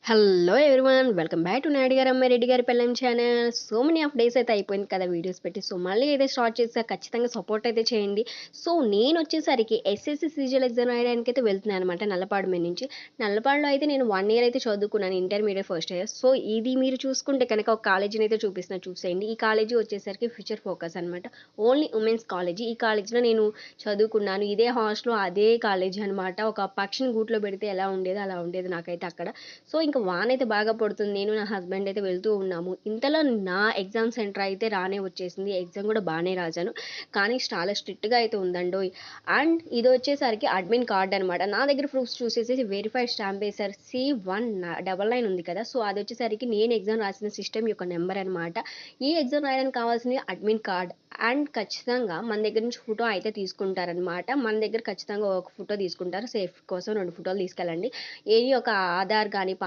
Hello everyone, welcome back to Naidu గారు అమ్మారెడ్డి గారి పెళ్ళం channel. So many of days అయితే అయిపోయింది కదా వీడియోస్ పెట్టి. సో మళ్ళీ అయితే స్టార్ట్ చేసా, ఖచ్చితంగా సపోర్ట్ అయితే చేయండి. సో నేను వచ్చేసరికి ఎస్ఎస్సి సీజీఎల్ ఎగ్జామ్ రాయడానికి అయితే వెళ్తున్నాను అనమాట నల్లపాడు మీద నుంచి. నల్లపాడులో అయితే నేను 1 ఇయర్ అయితే చదువుకున్నాను, ఇంటర్మీడియట్ ఫస్ట్ ఇయర్. సో ఇది మీరు చూసుకుంటే కనుక ఒక కాలేజీని అయితే చూపిస్తున్నా, చూసేయండి. ఈ కాలేజీ వచ్చేసరికి ఫ్యూచర్ ఫోకస్ అనమాట, ఓన్లీ ఉమెన్స్ కాలేజీ. ఈ కాలేజీలో నేను చదువుకున్నాను. ఇదే హాస్టల్లో అదే కాలేజీ అనమాట. ఒక పక్షిని గూట్లో పెడితే ఎలా ఉండేదో అలా ఉండేది నాకైతే అక్కడ. సో ఇంకా వానైతే బాగా పడుతుంది. నేను నా హస్బెండ్ అయితే వెళ్తూ ఉన్నాము. ఇంతలో నా ఎగ్జామ్ సెంటర్ అయితే రానే వచ్చేసింది. ఎగ్జామ్ కూడా బాగానే రాశాను, కానీ చాలా స్ట్రిక్ట్గా అయితే ఉందండోయ్. అండ్ ఇది వచ్చేసరికి అడ్మిన్ కార్డ్ అనమాట. నా దగ్గర ప్రూఫ్స్ చూసేసి వెరిఫైడ్ స్టాంప్ వేశారు. C1999 ఉంది కదా, సో అది వచ్చేసరికి నేను ఎగ్జామ్ రాసిన సిస్టమ్ యొక్క నెంబర్ అనమాట. ఈ ఎగ్జామ్ రాయడానికి కావాల్సింది అడ్మిన్ కార్డ్. అండ్ ఖచ్చితంగా మన దగ్గర నుంచి ఫోటో అయితే తీసుకుంటారనమాట. మన దగ్గర ఖచ్చితంగా ఒక ఫోటో తీసుకుంటారు. సేఫ్ కోసం 2 ఫోటోలు తీసుకెళ్ళండి. ఏది ఒక ఆధార్ కానీ